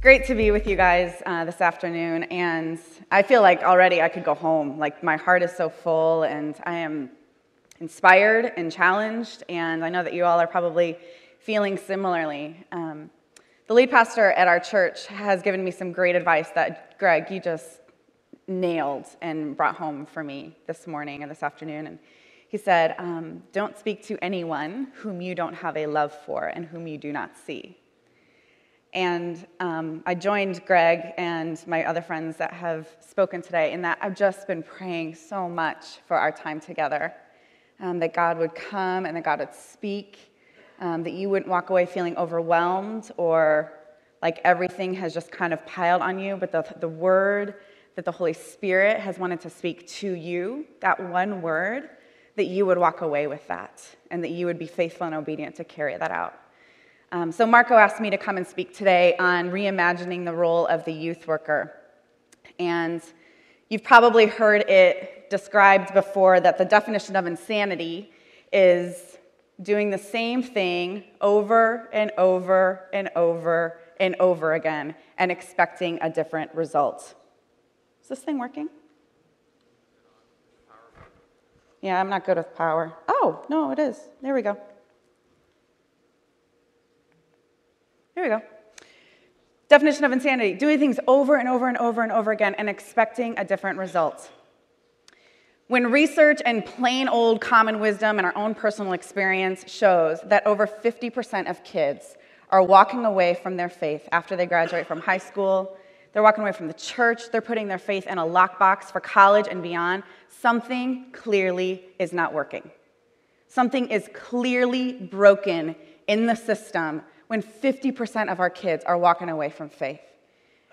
great to be with you guys this afternoon, and I feel like already I could go home. Like, my heart is so full, and I am inspired and challenged, and I know that you all are probably feeling similarly. The lead pastor at our church has given me some great advice that, Greg, you just nailed and brought home for me this morning and this afternoon. And he said, don't speak to anyone whom you don't have a love for and whom you do not see. And I joined Greg and my other friends that have spoken today in that I've just been praying so much for our time together, that God would come and that God would speak, that you wouldn't walk away feeling overwhelmed or like everything has just kind of piled on you, but the word that the Holy Spirit has wanted to speak to you, that one word, that you would walk away with that and that you would be faithful and obedient to carry that out. So Marco asked me to come and speak today on reimagining the role of the youth worker. And you've probably heard it described before that the definition of insanity is doing the same thing over and over and over and over again and expecting a different result. Is this thing working? Yeah, I'm not good with power. Oh, no, it is. There we go. Here we go. Definition of insanity: doing things over and over and over and over again and expecting a different result. When research and plain old common wisdom and our own personal experience shows that over 50% of kids are walking away from their faith after they graduate from high school, they're walking away from the church, they're putting their faith in a lockbox for college and beyond, something clearly is not working. Something is clearly broken in the system when 50% of our kids are walking away from faith.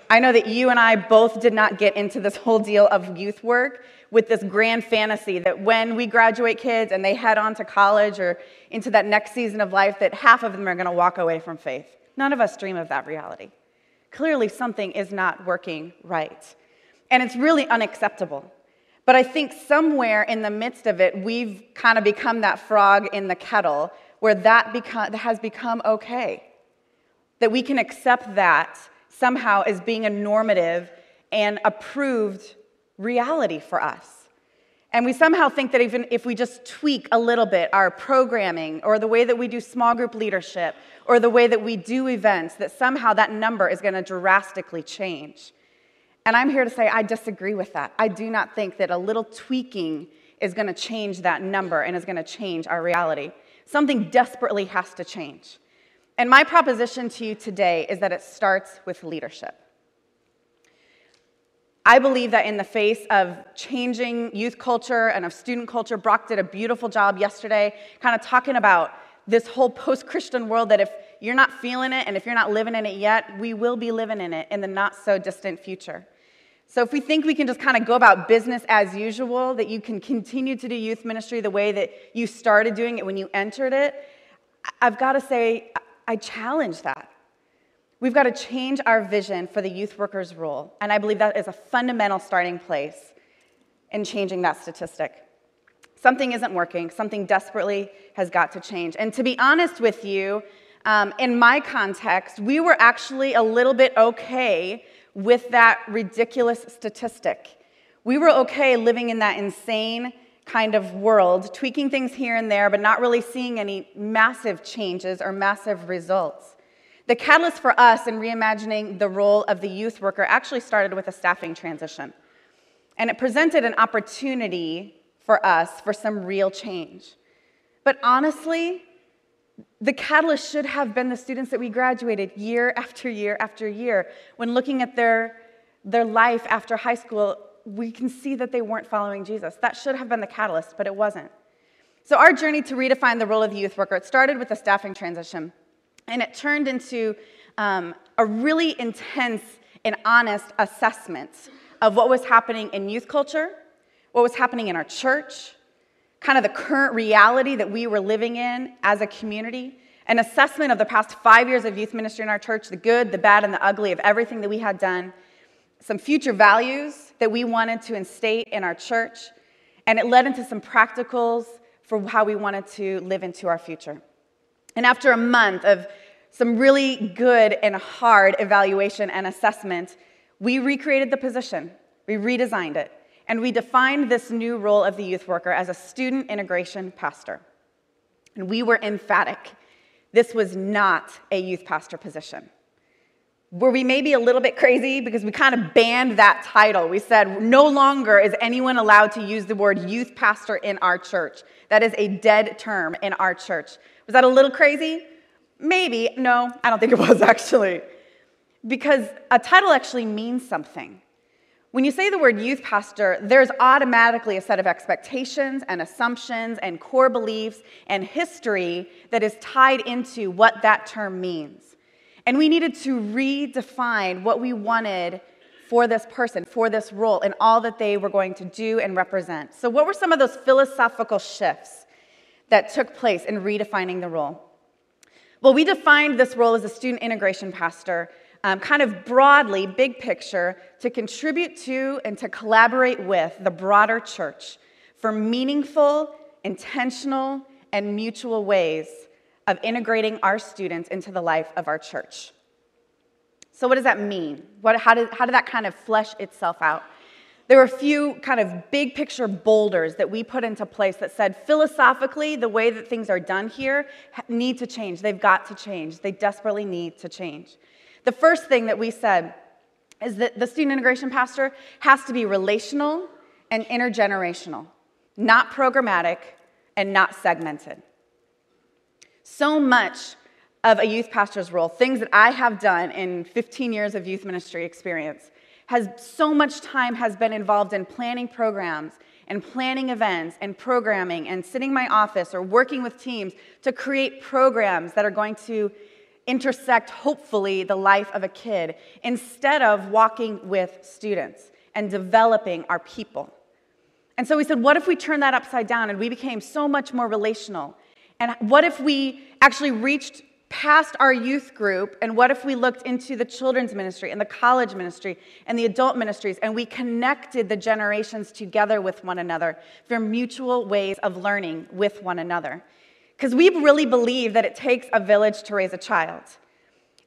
I know that you and I both did not get into this whole deal of youth work with this grand fantasy that when we graduate kids and they head on to college or into that next season of life, that half of them are going to walk away from faith. None of us dream of that reality. Clearly, something is not working right. And it's really unacceptable. But I think somewhere in the midst of it, we've kind of become that frog in the kettle where that has become okay. That we can accept that somehow as being a normative and approved reality for us. And we somehow think that even if we just tweak a little bit our programming or the way that we do small group leadership or the way that we do events, that somehow that number is going to drastically change. And I'm here to say I disagree with that. I do not think that a little tweaking is going to change that number and is going to change our reality. Something desperately has to change. And my proposition to you today is that it starts with leadership. I believe that in the face of changing youth culture and of student culture, Brock did a beautiful job yesterday kind of talking about this whole post-Christian world that if you're not feeling it and if you're not living in it yet, we will be living in it in the not-so-distant future. So if we think we can just kind of go about business as usual, that you can continue to do youth ministry the way that you started doing it when you entered it, I've got to say, I challenge that. We've got to change our vision for the youth worker's role, and I believe that is a fundamental starting place in changing that statistic. Something isn't working. Something desperately has got to change. And to be honest with you, in my context, we were actually a little bit okay with that ridiculous statistic. We were okay living in that insane kind of world, tweaking things here and there, but not really seeing any massive changes or massive results. The catalyst for us in reimagining the role of the youth worker actually started with a staffing transition. And it presented an opportunity for us for some real change. But honestly, the catalyst should have been the students that we graduated year after year after year. When looking at their life after high school, we can see that they weren't following Jesus. That should have been the catalyst, but it wasn't. So our journey to redefine the role of the youth worker, it started with a staffing transition, and it turned into a really intense and honest assessment of what was happening in youth culture, what was happening in our church, kind of the current reality that we were living in as a community, an assessment of the past 5 years of youth ministry in our church, the good, the bad, and the ugly of everything that we had done, some future values that we wanted to instate in our church, and it led into some practicals for how we wanted to live into our future. And after a month of some really good and hard evaluation and assessment, we recreated the position. We redesigned it. And we defined this new role of the youth worker as a student integration pastor. And we were emphatic. This was not a youth pastor position. Were we maybe a little bit crazy? Because we kind of banned that title. We said, no longer is anyone allowed to use the word youth pastor in our church. That is a dead term in our church. Was that a little crazy? Maybe. No, I don't think it was actually. Because a title actually means something. When you say the word youth pastor, there's automatically a set of expectations and assumptions and core beliefs and history that is tied into what that term means. And we needed to redefine what we wanted for this person, for this role, and all that they were going to do and represent. So what were some of those philosophical shifts that took place in redefining the role? Well, we defined this role as a student integration pastor kind of broadly, big picture, to contribute to and to collaborate with the broader church for meaningful, intentional, and mutual ways of integrating our students into the life of our church. So what does that mean? How did that kind of flesh itself out? There were a few kind of big picture boulders that we put into place that said, philosophically, the way that things are done here need to change. They've got to change. They desperately need to change. The first thing that we said is that the student integration pastor has to be relational and intergenerational, not programmatic and not segmented. So much of a youth pastor's role, things that I have done in 15 years of youth ministry experience, so much time has been involved in planning programs and planning events and programming and sitting in my office or working with teams to create programs that are going to intersect, hopefully, the life of a kid, instead of walking with students and developing our people. And so we said, what if we turn that upside down and we became so much more relational? And what if we actually reached past our youth group, and what if we looked into the children's ministry and the college ministry and the adult ministries, and we connected the generations together with one another for mutual ways of learning with one another? Because we really believe that it takes a village to raise a child.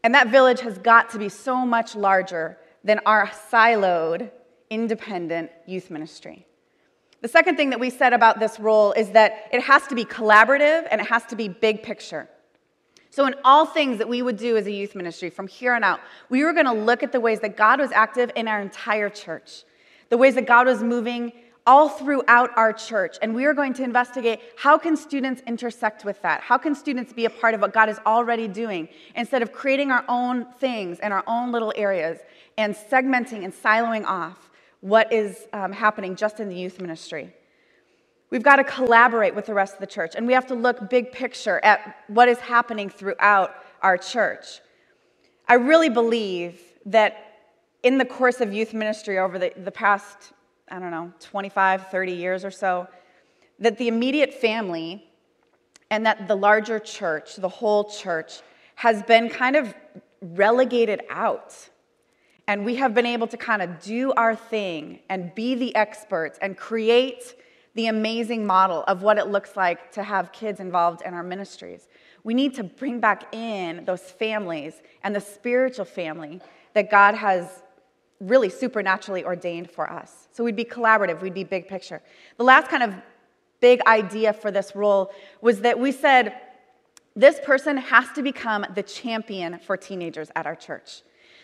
And that village has got to be so much larger than our siloed, independent youth ministry. The second thing that we said about this role is that it has to be collaborative and it has to be big picture. So in all things that we would do as a youth ministry from here on out, we were going to look at the ways that God was active in our entire church, the ways that God was moving all throughout our church, and we are going to investigate how can students intersect with that? How can students be a part of what God is already doing instead of creating our own things in our own little areas and segmenting and siloing off what is happening just in the youth ministry? We've got to collaborate with the rest of the church, and we have to look big picture at what is happening throughout our church. I really believe that in the course of youth ministry over the past 25, 30 years or so, that the immediate family and that the larger church, the whole church, has been kind of relegated out. And we have been able to kind of do our thing and be the experts and create the amazing model of what it looks like to have kids involved in our ministries. We need to bring back in those families and the spiritual family that God has really supernaturally ordained for us. So we'd be collaborative, we'd be big picture. The last kind of big idea for this role was that we said, this person has to become the champion for teenagers at our church.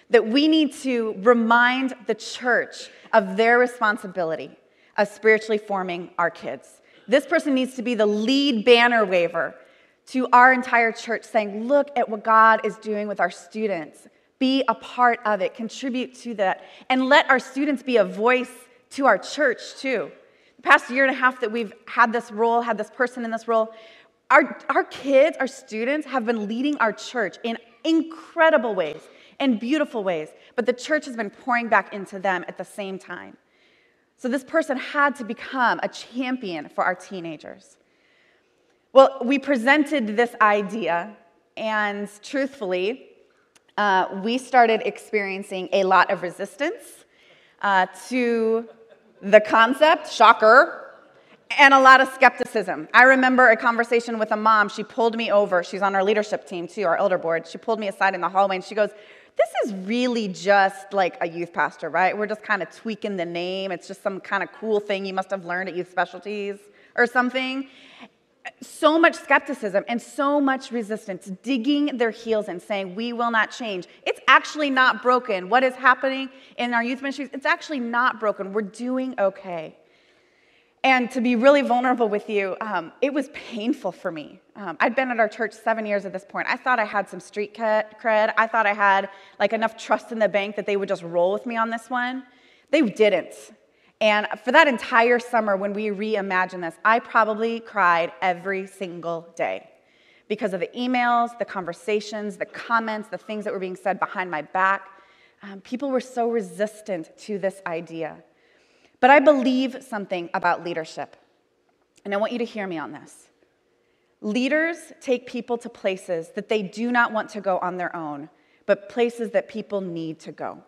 That we need to remind the church of their responsibility of spiritually forming our kids. This person needs to be the lead banner waver to our entire church, saying, look at what God is doing with our students. Be a part of it, contribute to that, and let our students be a voice to our church too. The past year and a half that we've had this role, had this person in this role, our kids, our students have been leading our church in incredible ways and beautiful ways, but the church has been pouring back into them at the same time. So this person had to become a champion for our teenagers. Well, we presented this idea, and truthfully, we started experiencing a lot of resistance to the concept, shocker, And a lot of skepticism. I remember a conversation with a mom. She pulled me over. She's on our leadership team too, our elder board. She pulled me aside in the hallway and she goes, "This is really just like a youth pastor, right? We're just kind of tweaking the name. It's just some kind of cool thing you must have learned at Youth Specialties or something." So much skepticism and so much resistance, digging their heels in, saying, "We will not change." It's actually not broken. What is happening in our youth ministries, it's actually not broken. We're doing okay. And to be really vulnerable with you, it was painful for me. I'd been at our church 7 years at this point. I thought I had some street cred. I thought I had like enough trust in the bank that they would just roll with me on this one. They didn't. And for that entire summer when we reimagined this, I probably cried every single day because of the emails, the conversations, the comments, the things that were being said behind my back. People were so resistant to this idea. But I believe something about leadership, and I want you to hear me on this. Leaders take people to places that they do not want to go on their own, but places that people need to go.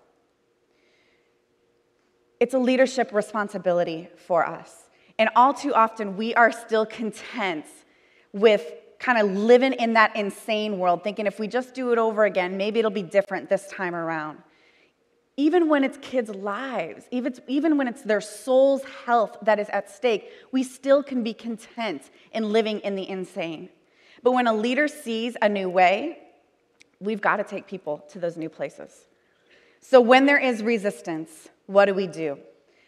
It's a leadership responsibility for us. And all too often, we are still content with kind of living in that insane world, thinking if we just do it over again, maybe it'll be different this time around. Even when it's kids' lives, even when it's their soul's health that is at stake, we still can be content in living in the insane. But when a leader sees a new way, we've got to take people to those new places. So when there is resistance, what do?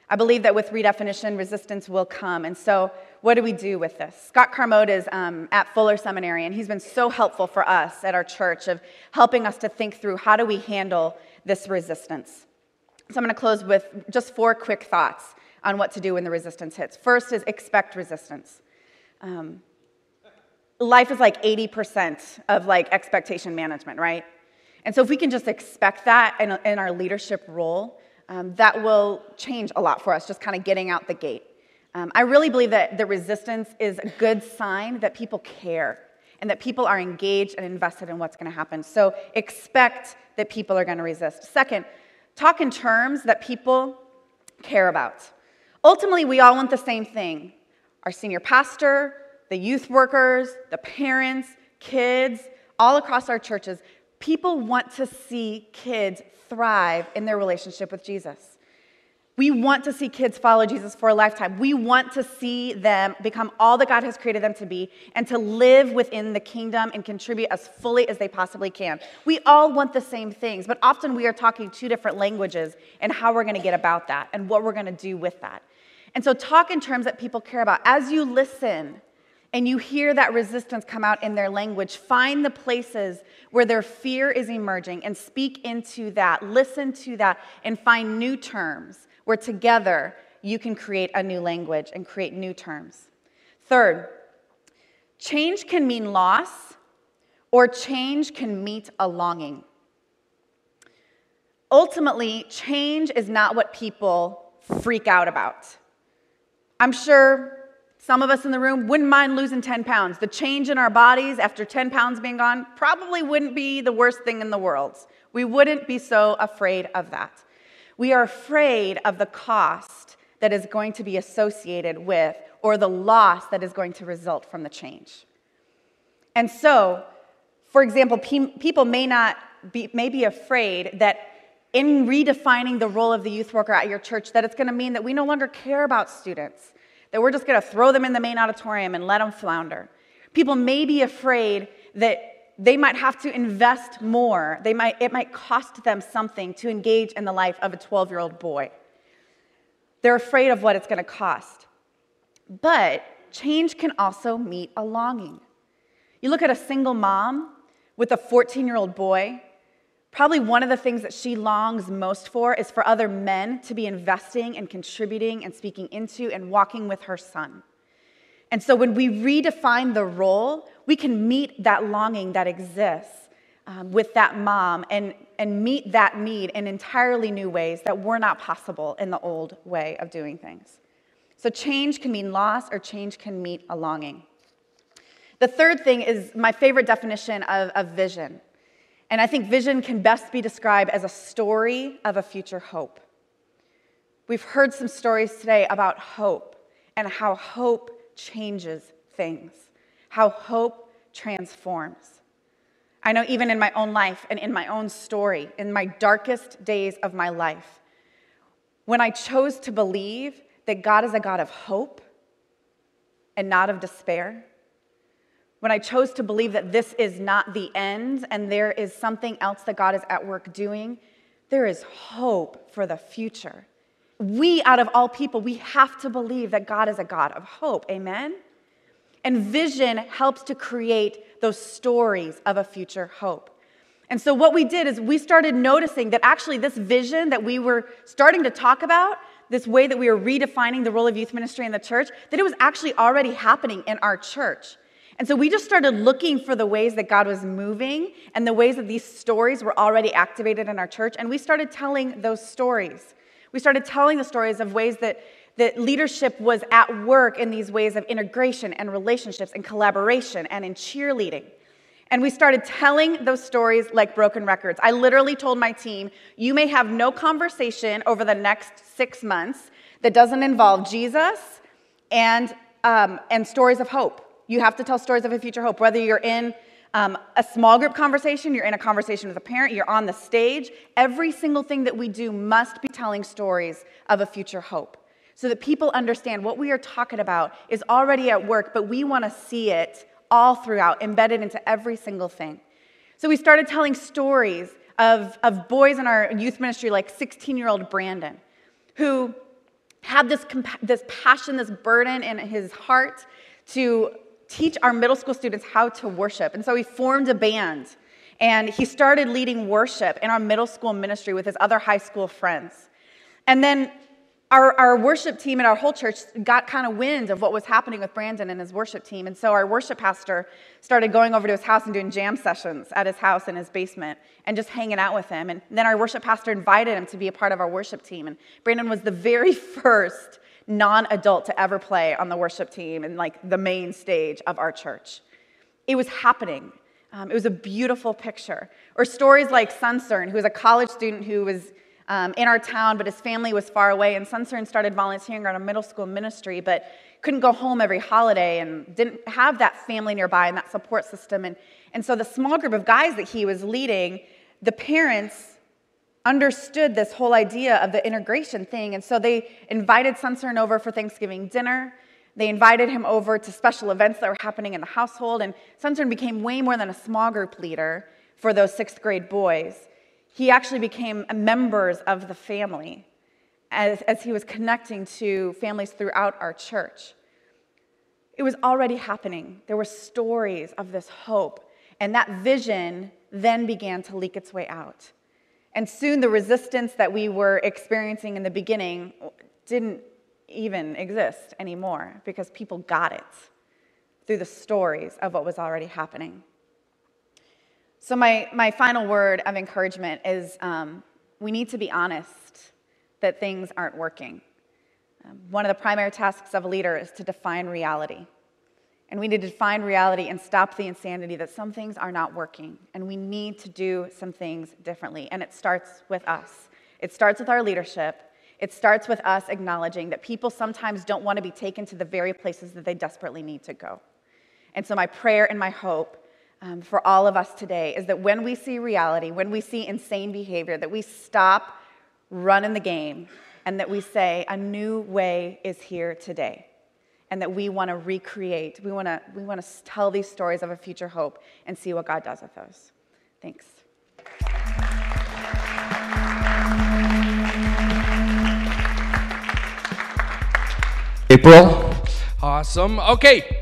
I believe that with redefinition, resistance will come. And so what do we do with this? Scott Carmode is at Fuller Seminary, and he's been so helpful for us at our church of helping us to think through how do we handle this resistance. So I'm going to close with just 4 quick thoughts on what to do when the resistance hits. First is expect resistance. Life is like 80% of like expectation management, right? And so if we can just expect that in our leadership role, that will change a lot for us, just kind of getting out the gate. I really believe that the resistance is a good sign that people care and that people are engaged and invested in what's going to happen. So expect that people are going to resist. Second, talk in terms that people care about. Ultimately, we all want the same thing. Our senior pastor, the youth workers, the parents, kids, all across our churches, people want to see kids thrive in their relationship with Jesus. We want to see kids follow Jesus for a lifetime. We want to see them become all that God has created them to be and to live within the kingdom and contribute as fully as they possibly can. We all want the same things, but often we are talking 2 different languages and how we're going to get about that and what we're going to do with that. And so talk in terms that people care about. As you listen and you hear that resistance come out in their language, find the places where their fear is emerging and speak into that, listen to that, and find new terms where together you can create a new language and create new terms. Third, change can mean loss or change can meet a longing. Ultimately, change is not what people freak out about. I'm sure some of us in the room wouldn't mind losing 10 pounds. The change in our bodies after 10 pounds being gone probably wouldn't be the worst thing in the world. We wouldn't be so afraid of that. We are afraid of the cost that is going to be associated with or the loss that is going to result from the change. And so, for example, people may be afraid that in redefining the role of the youth worker at your church, that it's going to mean that we no longer care about students, that we're just going to throw them in the main auditorium and let them flounder. People may be afraid that they might have to invest more. It might cost them something to engage in the life of a 12-year-old boy. They're afraid of what it's going to cost. But change can also meet a longing. You look at a single mom with a 14-year-old boy, probably one of the things that she longs most for is for other men to be investing and contributing and speaking into and walking with her son. And so when we redefine the role, we can meet that longing that exists with that mom and meet that need in entirely new ways that were not possible in the old way of doing things. So change can mean loss or change can meet a longing. The third thing is my favorite definition of vision. And I think vision can best be described as a story of a future hope. We've heard some stories today about hope and how hope changes things, how hope transforms. I know even in my own life and in my own story, in my darkest days of my life, when I chose to believe that God is a God of hope and not of despair, when I chose to believe that this is not the end and there is something else that God is at work doing, there is hope for the future. We, out of all people, we have to believe that God is a God of hope. Amen? And vision helps to create those stories of a future hope. And so what we did is we started noticing that actually this vision that we were starting to talk about, this way that we were redefining the role of youth ministry in the church, that it was actually already happening in our church. And so we just started looking for the ways that God was moving and the ways that these stories were already activated in our church. And we started telling those stories. We started telling the stories of ways that leadership was at work in these ways of integration and relationships and collaboration and in cheerleading. And we started telling those stories like broken records. I literally told my team, you may have no conversation over the next 6 months that doesn't involve Jesus and stories of hope. You have to tell stories of a future hope, whether you're in a small group conversation, you're in a conversation with a parent, you're on the stage. Every single thing that we do must be telling stories of a future hope so that people understand what we are talking about is already at work, but we want to see it all throughout, embedded into every single thing. So we started telling stories of boys in our youth ministry, like 16-year-old Brandon, who had this passion, this burden in his heart to teach our middle school students how to worship. And so he formed a band, and he started leading worship in our middle school ministry with his other high school friends. And then our worship team and our whole church got kind of wind of what was happening with Brandon and his worship team. And so our worship pastor started going over to his house and doing jam sessions at his house in his basement and just hanging out with him. And then our worship pastor invited him to be a part of our worship team. And Brandon was the very first non-adult to ever play on the worship team and like the main stage of our church. It was happening. It was a beautiful picture. Or stories like Suncern, who was a college student who was in our town, but his family was far away, and Suncern started volunteering at a middle school ministry, but couldn't go home every holiday and didn't have that family nearby and that support system. And so the small group of guys that he was leading, the parents understood this whole idea of the integration thing, and so they invited Suncern over for Thanksgiving dinner. They invited him over to special events that were happening in the household, and Suncern became way more than a small group leader for those 6th grade boys. He actually became members of the family as he was connecting to families throughout our church. It was already happening. There were stories of this hope, and that vision then began to leak its way out. And soon the resistance that we were experiencing in the beginning didn't even exist anymore because people got it through the stories of what was already happening. So my final word of encouragement is we need to be honest that things aren't working. One of the primary tasks of a leader is to define reality. And we need to define reality and stop the insanity that some things are not working. And we need to do some things differently. And it starts with us. It starts with our leadership. It starts with us acknowledging that people sometimes don't want to be taken to the very places that they desperately need to go. And so my prayer and my hope for all of us today is that when we see reality, when we see insane behavior, that we stop running the game and that we say a new way is here today, and that we want to recreate. We want to tell these stories of a future hope and see what God does with those. Thanks. April. Awesome. Okay.